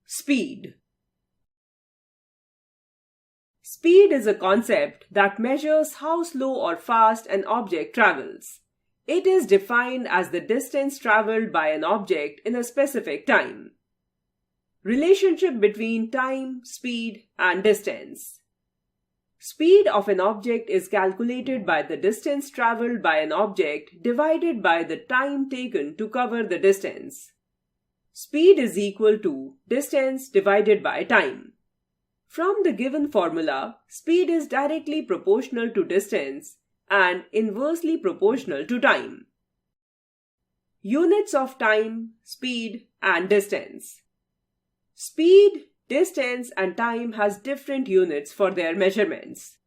Speed. Speed is a concept that measures how slow or fast an object travels. It is defined as the distance traveled by an object in a specific time. Relationship between time, speed, and distance. Speed of an object is calculated by the distance traveled by an object divided by the time taken to cover the distance. Speed is equal to distance divided by time. From the given formula, speed is directly proportional to distance and inversely proportional to time. Units of time, speed, and distance. Speed, distance, and time has different units for their measurements.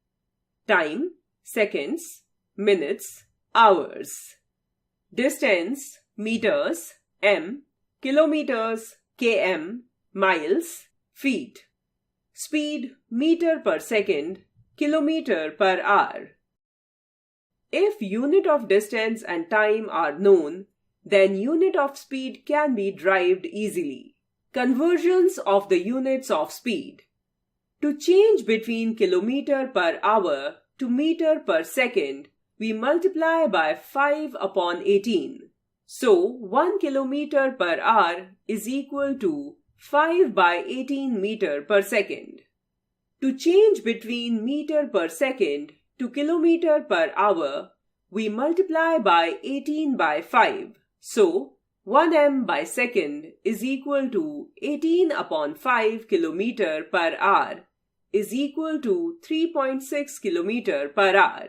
Time, seconds, minutes, hours. Distance, meters, m, kilometers, km, miles, feet. Speed, meter per second, kilometer per hour. If unit of distance and time are known, then unit of speed can be derived easily. Conversions of the units of speed. To change between kilometer per hour to meter per second, we multiply by 5 upon 18. So, 1 kilometer per hour is equal to 5 by 18 meter per second. To change between meter per second to kilometer per hour, we multiply by 18 by 5. So, 1 m by second is equal to 18 upon 5 kilometer per hour is equal to 3.6 kilometer per hour.